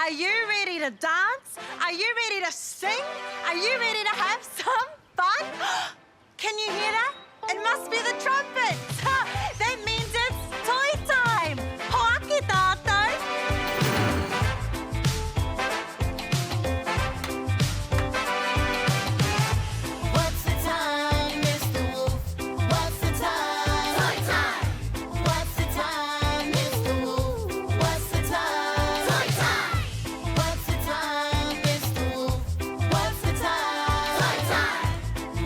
Are you ready to dance? Are you ready to sing? Are you ready to have some fun? Can you hear that? It must be the trumpets. That means it's Toi Time. Hoaki tātou. What's the time, Mr. Wolf? What's the time? Toi time. What's the time, Mr. Wolf? What's the time? Toi time. What's the time, Mr. Wolf? What's the time? Toi time.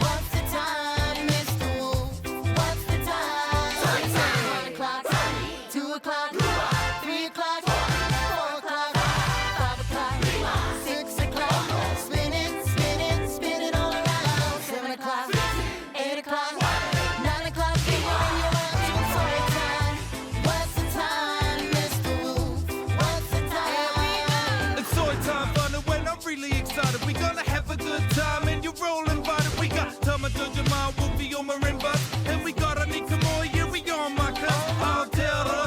What's the time, Mr. Wolf? What's the time? Toi time. 1 o'clock, 2 o'clock, 3 o'clock, 4 o'clock, 5 o'clock, 6 o'clock. Spin it, spin it, spin it all around. 7 o'clock, 8 o'clock, 9 o'clock. Figure in your mind to Toi time. What's the time, Mr. Wolf? What's the time? It's Toi time fun, and when I'm really excited, we gonna have a good time, and you're all invited. We got Tama, Jojo, Māra, Wolfie on marimba, and we got Anika more. Yeah, we on my cuss. I'll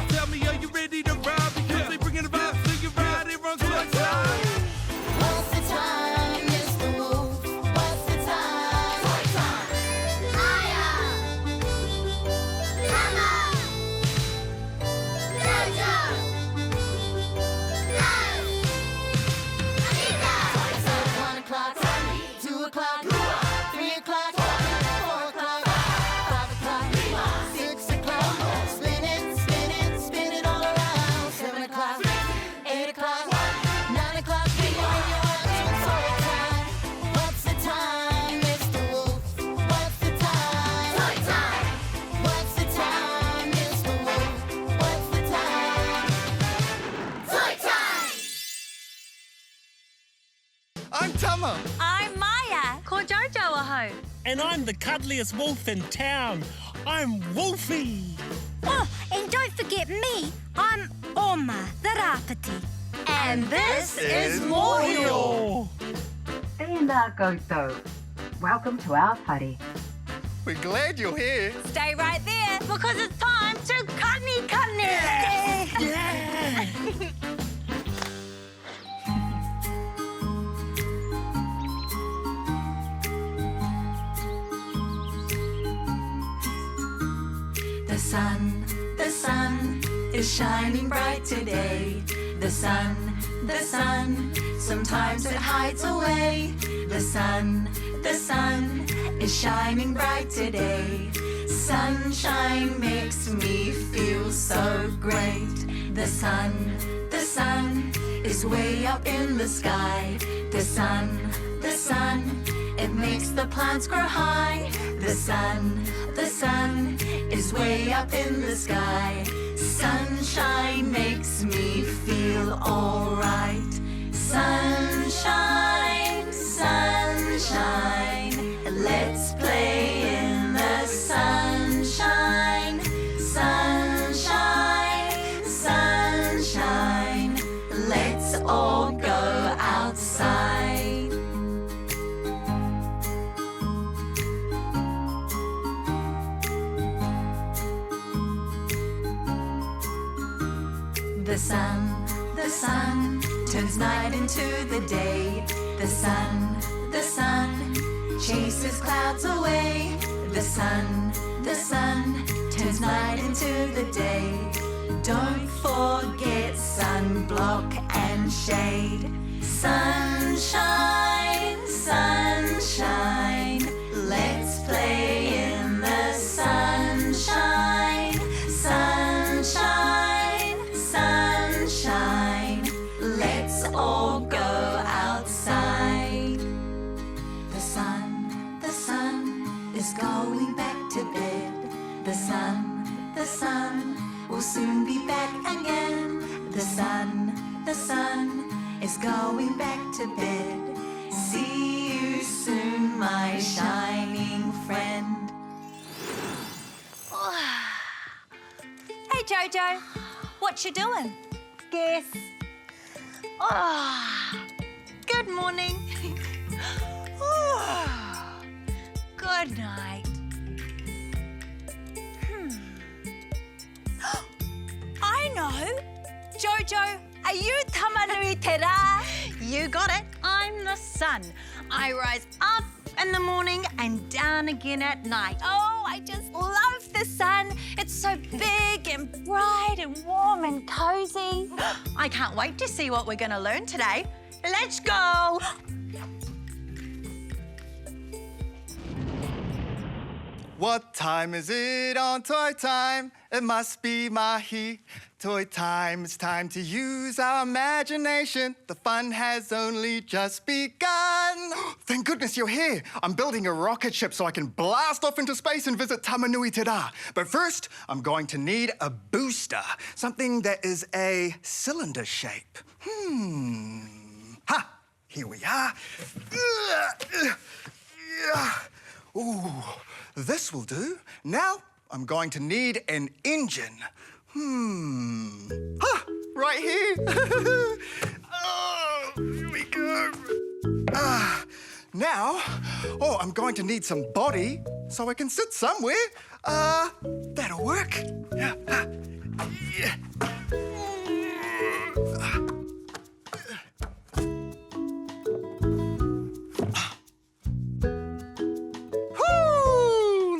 tell me, are you ready to ride? Because we bringing the vibes to you right here on Toi time. What's the time, Mr. Wolf? What's the time? Toi time. Māia, Tama, Jojo, Anika. Toi time. 1 o'clock, 2 o'clock, 3 o'clock, 4 o'clock, 5 o'clock, 6 o'clock. Spin it, spin it, spin it all around. 7 o'clock, 8 o'clock, 9 o'clock. Figure in your mind to Toi time. What's the time, Mr. Wolf? What's the time? Toi time. What's the time, Mr. Wolf? What's the time? Toi time. I'm Tama. I'm Māia. Ko Jojo aho. And I'm the cuddliest wolf in town. I'm Wolfie. Oh, and don't forget me. I'm Oma, the rāpiti. And this is Mōhio. Tēnā koutou. Welcome to our party. We're glad you're here. Stay right there because it's time to kani kani. Yeah. The sun is shining bright today. The sun, sometimes it hides away. The sun is shining bright today. Sunshine makes me feel so great. The sun is way up in the sky. The sun, it makes the plants grow high. The sun is way up in the sky. Sunshine makes me feel alright. Sunshine, sunshine, let's play in the sunshine. Sunshine, sunshine, let's all go outside. The sun turns night into the day. The sun chases clouds away. The sun turns night into the day. Don't forget sunblock and shade. Sunshine, sunshine, let's play in the sunshine. Sunshine, sunshine, let's all go outside. The sun is going back to bed. The sun will soon be back again. The sun is going back to bed. See you soon, my shining friend. Hey Jojo, what you doing? Guess. Good morning. Good night. I know. Jojo, are you Tamanuiterā? You got it. I'm the sun. I rise up in the morning and down again at night. Oh, I just love the sun. It's so big and bright and warm and cosy. I can't wait to see what we're going to learn today. Let's go. What time is it on Toi Time? It must be Mahi. Toi Time, it's time to use our imagination. The fun has only just begun. Thank goodness you're here. I'm building a rocket ship so I can blast off into space and visit Tamanuiterā. But first, I'm going to need a booster, something that is a cylinder shape. Ha! Here we are. Ooh, this will do. Now, I'm going to need an engine. Right here. Oh, here we go. Now, I'm going to need some body so I can sit somewhere. That'll work. Yeah.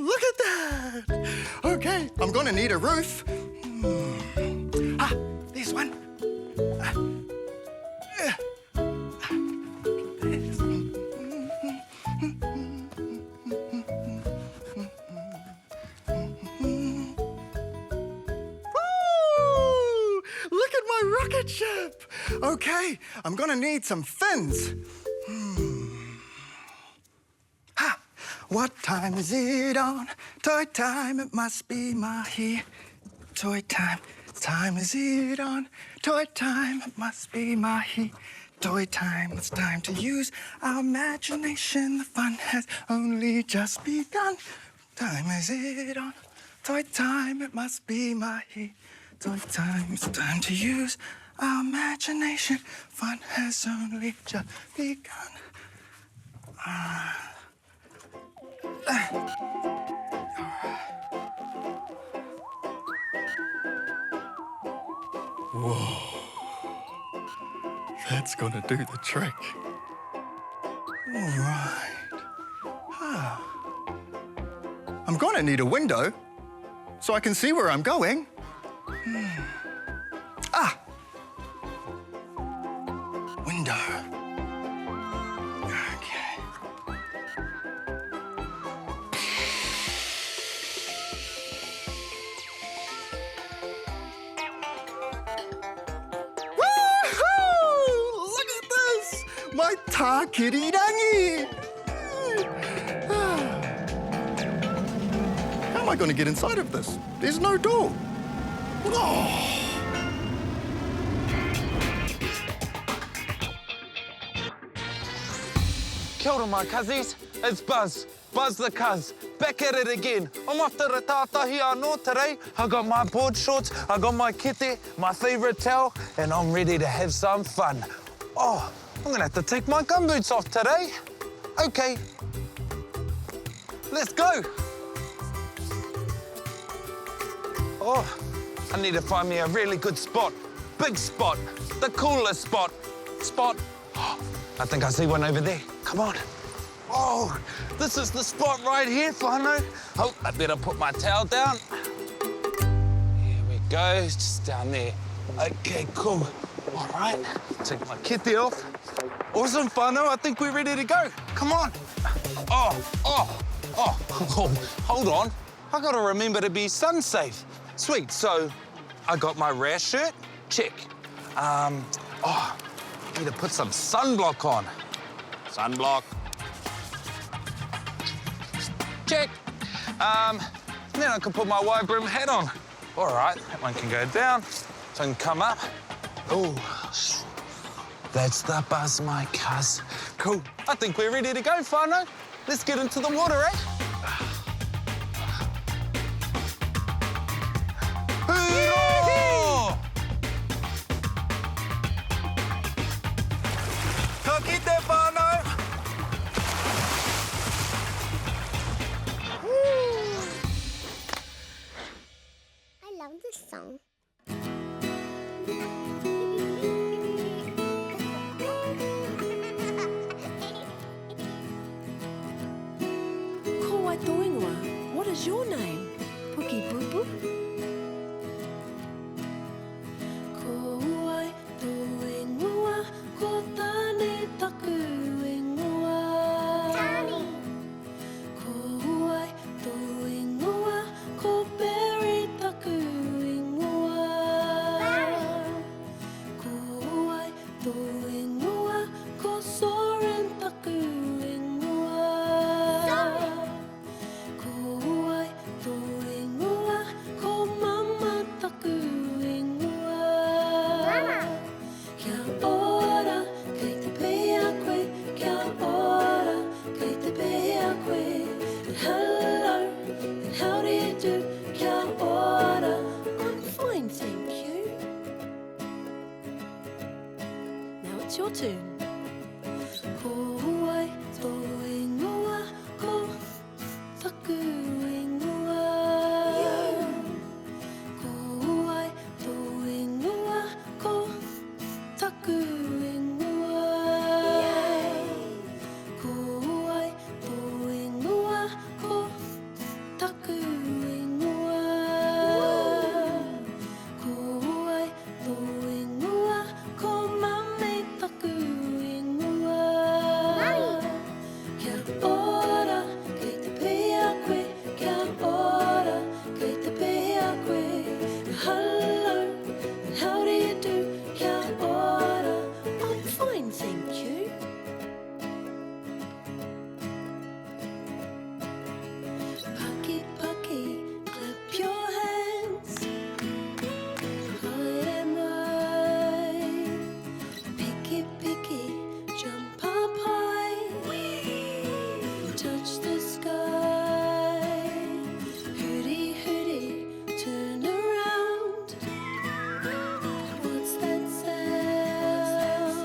Look at that. Okay, I'm gonna need a roof. There's one. Look at my rocket ship. Okay, I'm gonna need some fins. What time is it on? Toi time, it must be Mahi. Toi time, time is it on? Toi time, it must be Mahi. Toi time, it's time to use our imagination. The fun has only just begun. Time is it on? Toi time, it must be Mahi. Toi time, it's time to use our imagination. Fun has only just begun. Whoa. That's gonna do the trick. All right. I'm gonna need a window so I can see where I'm going. Window. Okay. Look at this! My KIDOGO! How am I going to get inside of this? There's no door. Oh. Kia ora, my cuzzies. It's Buzz. Buzz the Cuz. Back at it again. I'm off to Tātahi anō today. I got my board shorts, I got my kete, my favourite towel, and I'm ready to have some fun. Oh, I'm gonna have to take my gumboots off today. Okay. Let's go. Oh, I need to find me a really good spot. Big spot. The coolest spot. Oh, I think I see one over there. Come on. Oh, this is the spot right here, whānau. Oh, I better put my towel down. Here we go, just down there. Okay, cool. All right, take my kete off. Awesome, whānau, I think we're ready to go. Come on. Oh, hold on. I gotta remember to be sun safe. Sweet, so I got my rare shirt, check. I need to put some sunblock on. Sunblock. Check. Then I can put my wide brim hat on. All right, that one can go down, so I can come up. Oh, that's the buzz, my cuz. Cool. I think we're ready to go, whānau. Let's get into the water, eh? Hurrah! Ka kite, whānau. I love this song. it's your turn. Ko ai tō ingoa, ko taku ingoa. Ko ai tō ingoa, ko taku ingoa. Ko ai tō ingoa, ko taku ingoa. Ko ai tō ingoa, ko mame taku ingoa. Kia ora, kei te pēa koe. Kia ora, kei te pēa koe. Hello, how do you do? Kia ora, I'm fine, thank you. Paki, paki, clap your hands. Haere mai. Picky, picky, jump up high. Touch the sky. Hooty, hooty, turn around. What's that sound?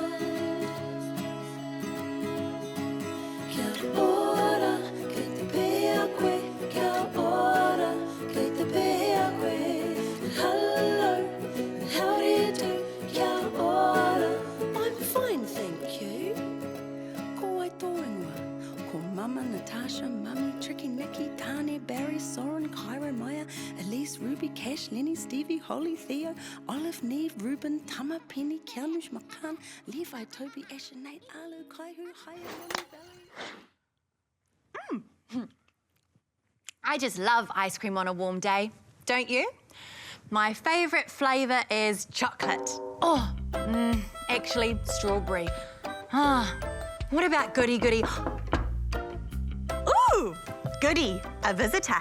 Kia ora, kei te pēa koe. Kia ora, kei te pēa koe. Hello, how do you do? Kia ora, I'm fine, thank you. Ko ai tō ingoa, ko Mama, Natasha, Mummy, Tricky, Nikki, Tane, Barry, Soren, Kyra, Māia, Elise, Ruby, Cash, Lenny, Stevie, Holly, Theo, Olive, Neve, Ruben, Tama, Penny, Kianush, Makan, Levi, Toby, Ash, and Nate, Alu, Kaihu, Haya, Molly, Valerie. I just love ice cream on a warm day, don't you? My favourite flavour is chocolate. Oh, actually, strawberry. Ah, what about goody goody? Ooh, goody, a visitor.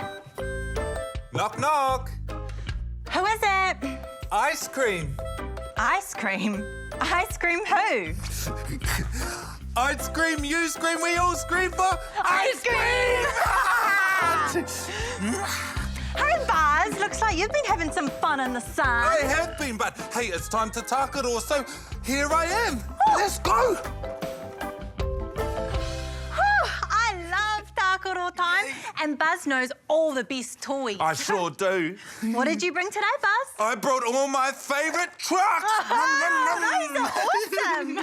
Knock, knock. Who is it? Ice cream. Ice cream? Ice cream who? I'd scream, you scream, we all scream for Ice cream! Hey, Buzz, looks like you've been having some fun in the sun. I have been, but hey, it's time to tākaro, so here I am. Let's go. I love tākaro time, and Buzz knows all the best toys. I sure do. What did you bring today, Buzz? I brought all my favourite trucks. Those are awesome.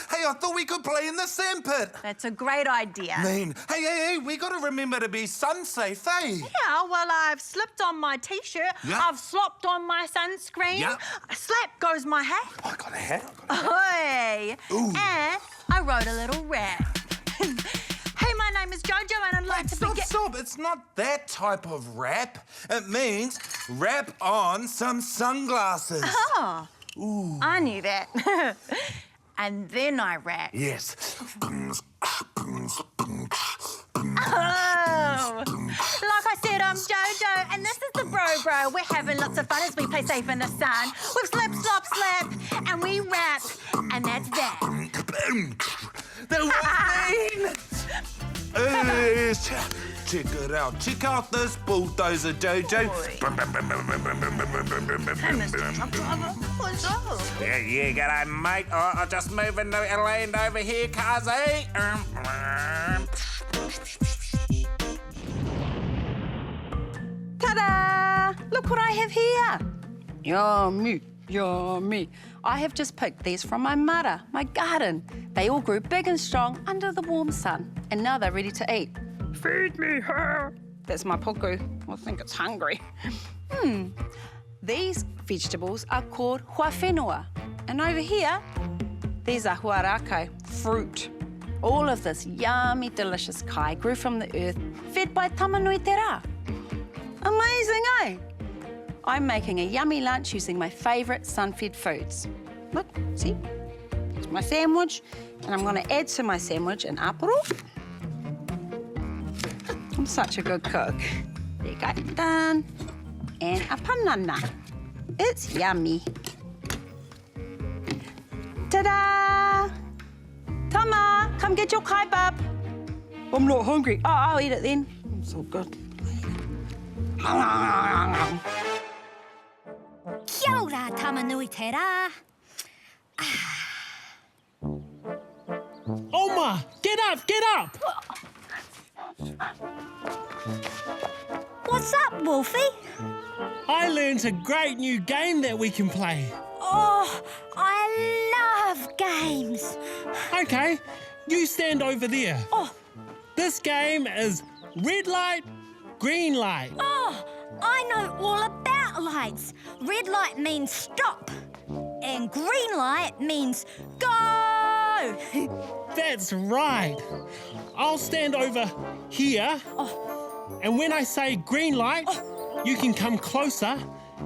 Hey, I thought we could play in the sandpit. That's a great idea. Mean. Hey, we got to remember to be sun safe, eh? Yeah, well, I've slipped on my T-shirt. Yeah. I've slopped on my sunscreen. Yeah. Slap goes my hat. I got a hat. Oi! Ooh. And I wrote a little rap. Hey, my name is Jojo, and I'd like to begin. Stop. It's not that type of rap. It means wrap on some sunglasses. Oh, I knew that. And then I rap. Yes. Oh, like I said, I'm Jojo, and this is the Bro. We're having lots of fun as we play safe in the sun. We've slip, slop, slap, and we rap, and that's that. That was mean. Check it out. Check out this bulldozer, Jojo. Yeah, g'day, mate. I'm just moving to land over here, Kazi. Ta-da! Look what I have here. Yummy, yummy. I have just picked these from my māra, my garden. They all grew big and strong under the warm sun, and now they're ready to eat. Feed me her. That's my puku. I think it's hungry. These vegetables are called huawhenua. And over here, these are huarako, fruit. All of this yummy, delicious kai grew from the earth, fed by Tamanuiterā. Amazing, eh? I'm making a yummy lunch using my favourite sun-fed foods. Look, see? It's my sandwich, and I'm going to add to my sandwich an aporo. I'm such a good cook. There you go, done. And a panana. It's yummy. Ta-da! Tama, come get your kai, bub. I'm not hungry. Oh, I'll eat it then. It's so good. Kia ora, Tamanuiterā. Oma, get up, get up! What's up, Wolfie? I learned a great new game that we can play. Oh, I love games. Okay, you stand over there. Oh. This game is red light, green light. Oh, I know all about lights. Red light means stop, and green light means go. That's right. I'll stand over here. And when I say green light, you can come closer.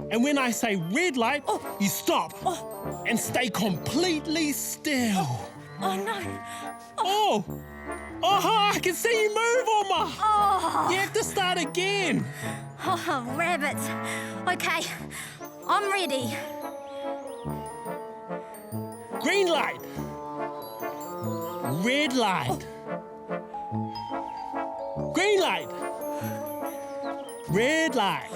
And when I say red light, you stop. And stay completely still. Oh, no. Oh, I can see you move, Oma. Oh, You have to start again. rabbits. Okay, I'm ready. Green light. Red light. Green light. Red light.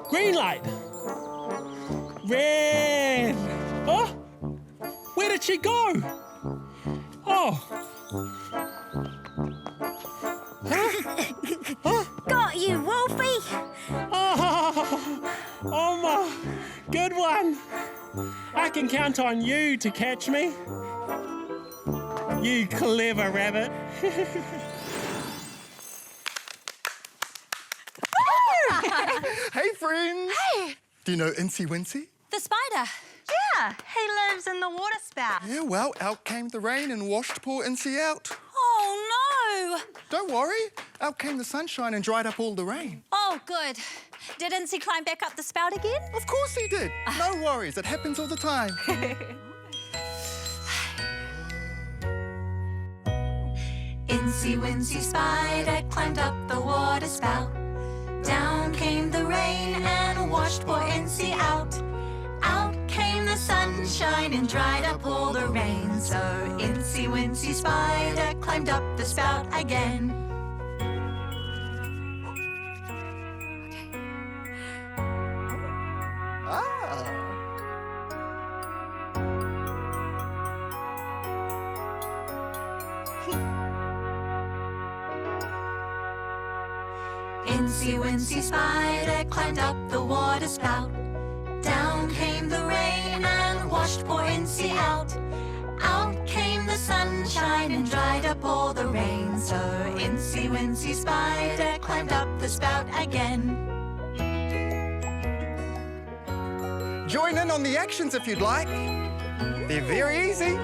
Green light. Red. Oh, where did she go? Oh. Got you, Wolfie. Oh, Oma, good one. I can count on you to catch me. You clever rabbit. Hey, friends. Hey, Do you know Incy Wincy? the spider. Yeah, he lives in the water spout. Yeah, well, out came the rain and washed poor Incy out. Oh, no. Don't worry. Out came the sunshine and dried up all the rain. Oh, good. Did Incy climb back up the spout again? Of course he did. No worries. It happens all the time. Incy Wincy Spider climbed up the water spout. Down came the rain and washed poor Incy out. Out came the sunshine and dried up all the rain. So Incy Wincy Spider climbed up the spout again. Ah. Incy Wincy Spider climbed up the water spout. Down came the rain and washed poor Incy out. Out came the sunshine and dried up all the rain. So Incy Wincy Spider climbed up the spout again. Join in on the actions if you'd like. They're very easy.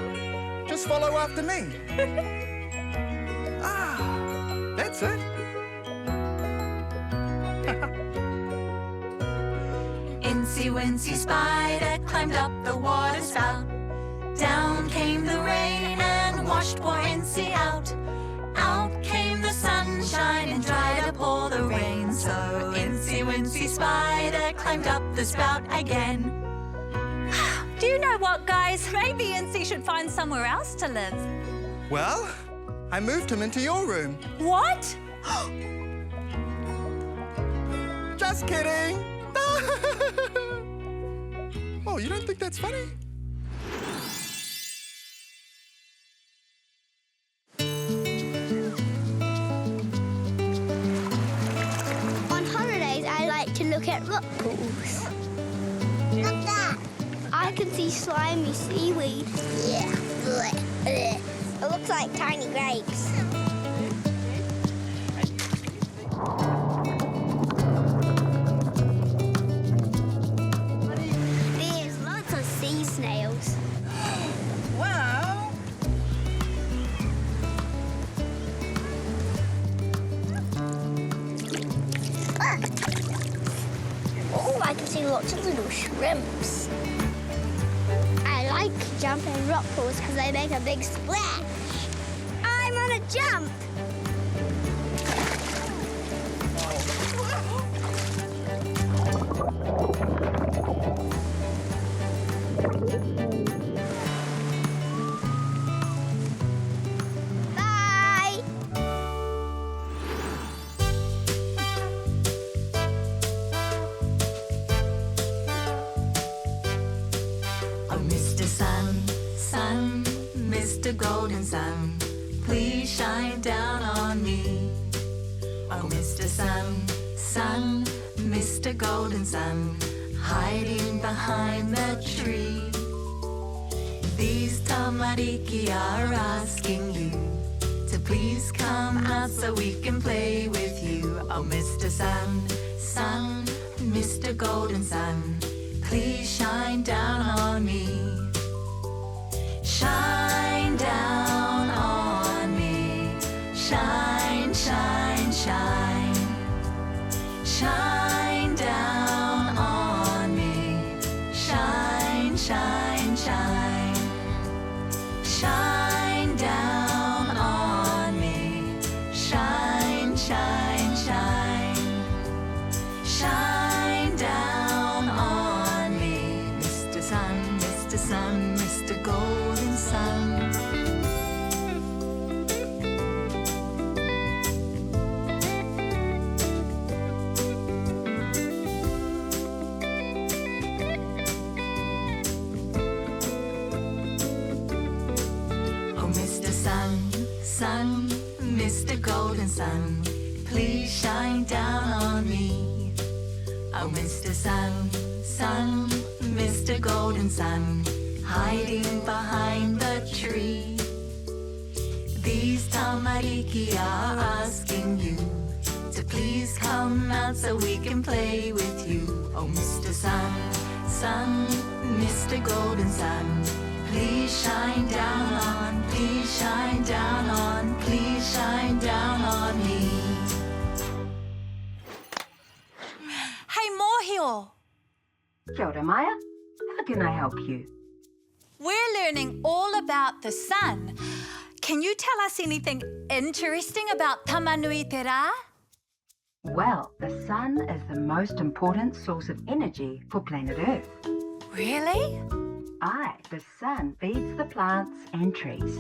Just follow after me. That's it. Incy Wincy Spider climbed up the water spout. Down came the rain and washed poor Incy out. Out came the sunshine and dried up all the rain. So Incy Wincy Spider climbed up the spout again. Do you know what, guys? Maybe Incy should find somewhere else to live. Well, I moved him into your room. What? Just kidding. Oh, you don't think that's funny? On holidays, I like to look at rock pools. What's that? I can see slimy seaweed. Yeah. It looks like tiny grapes. There's lots of sea snails. Wow. Oh, I can see lots of little shrimps. I like jumping rock pools because they make a big splash. I'm on a jump. Bye. Oh, Mr. Sun, Sun, Mr. Mr. Golden Sun, please shine down on me. Oh, Mr. Sun, Sun, Mr. Golden Sun, hiding behind the tree. These tamariki are asking you to please come out so we can play with you. Oh, Mr. Sun, Sun, Mr. Golden Sun, please shine down on me. Shine down on me. Shine, shine, shine. Shine down on me. Shine, shine, shine. Shine down on me. Shine, shine, shine. Shine down on me. Mr. Sun, Mr. Sun, Mr. Golden Sun. Oh, Mr. Sun, Sun, Mr. Golden Sun, please shine down on me. Oh, Mr. Sun, Sun, Mr. Golden Sun, hiding behind the tree. These tamariki are asking you to please come out so we can play with you. Oh, Mr. Sun, Sun, Mr. Golden Sun, please shine down on, please shine down on, please shine down on me. Hey, Mōhio, Kia ora, Māia. How can I help you? we're learning all about the sun. Can you tell us anything interesting about Tamanuiterā? Well, the sun is the most important source of energy for planet Earth. Really? Aye, the sun feeds the plants and trees.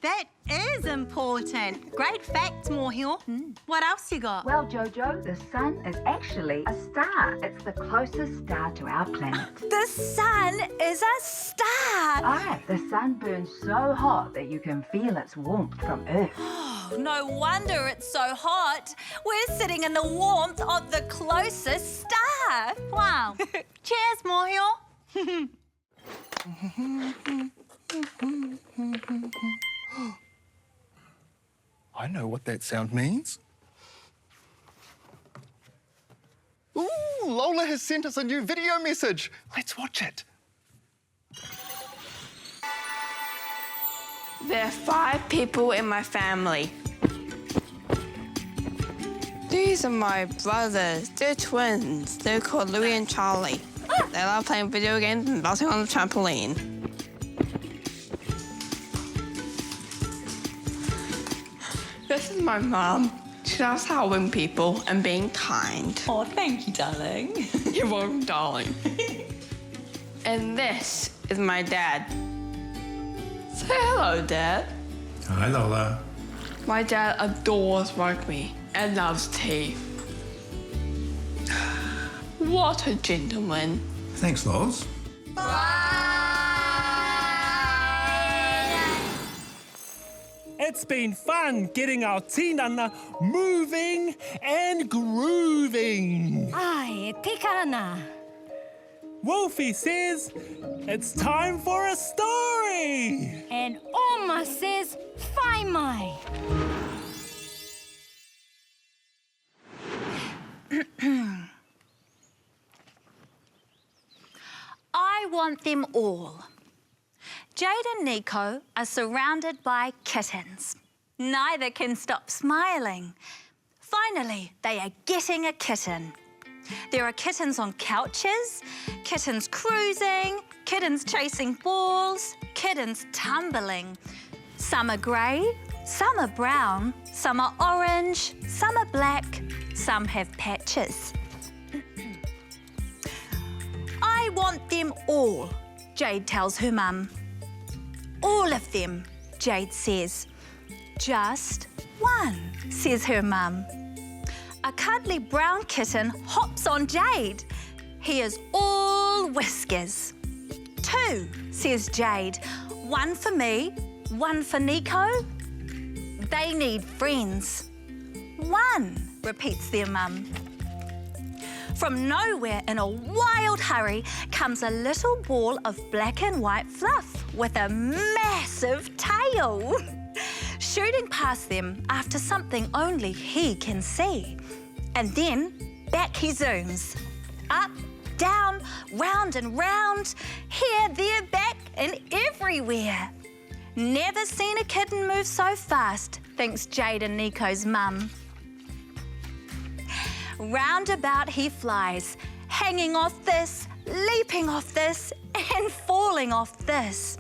That is important. Great facts, Mōhio. What else you got? Well, Jojo, the sun is actually a star. It's the closest star to our planet. The sun is a star. Aye, the sun burns so hot that you can feel its warmth from Earth. Oh, no wonder it's so hot. We're sitting in the warmth of the closest star. Wow. Cheers, Mōhio. I know what that sound means. Ooh, Lola has sent us a new video message. Let's watch it. There are 5 people in my family. These are my brothers. They're twins. They're called Louie and Charlie. They love playing video games and bouncing on the trampoline. This is my mom. She loves helping people and being kind. Oh, thank you, darling. You're welcome, darling. And this is my dad. Say hello, Dad. Hi, Lola. My dad adores rugby and loves tea. What a gentleman. Thanks, Lols. It's been fun getting our tinana moving and grooving. Ai, te karana. Wolfie says it's time for a story. And Oma says, whai mai. I want them all. Jade and Nico are surrounded by kittens. Neither can stop smiling. Finally, they are getting a kitten. There are kittens on couches, kittens cruising, kittens chasing balls, kittens tumbling. Some are grey, some are brown, some are orange, some are black, some have patches. I want them all, Jade tells her mum. All of them, Jade says. Just one, says her mum. A cuddly brown kitten hops on Jade. He is all whiskers. 2, says Jade. One for me, one for Nico. They need friends. One, repeats their mum. From nowhere, in a wild hurry, comes a little ball of black and white fluff with a massive tail. Shooting past them after something only he can see. And then back he zooms. Up, down, round and round. Here, there, back and everywhere. Never seen a kitten move so fast, thinks Jade and Nico's mum. Roundabout he flies, hanging off this, leaping off this, and falling off this.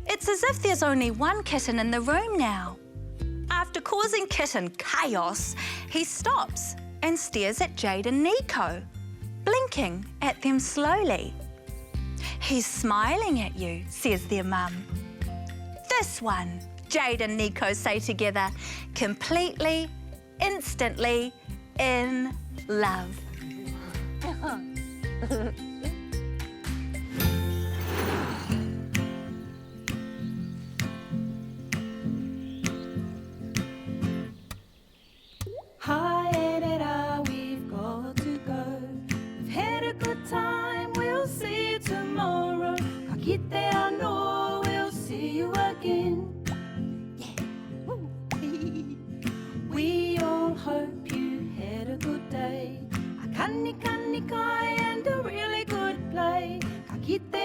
It's as if there's only one kitten in the room now. After causing kitten chaos, he stops and stares at Jade and Nico, blinking at them slowly. He's smiling at you, says their mum. This one, Jade and Nico say together, completely, instantly in love. Haerera, we've got to go. We've had a good time, we'll see you tomorrow. Ka kite anō, we'll see you again. We all hope you had a good day. A kani kani kai and a really good play. Ka kite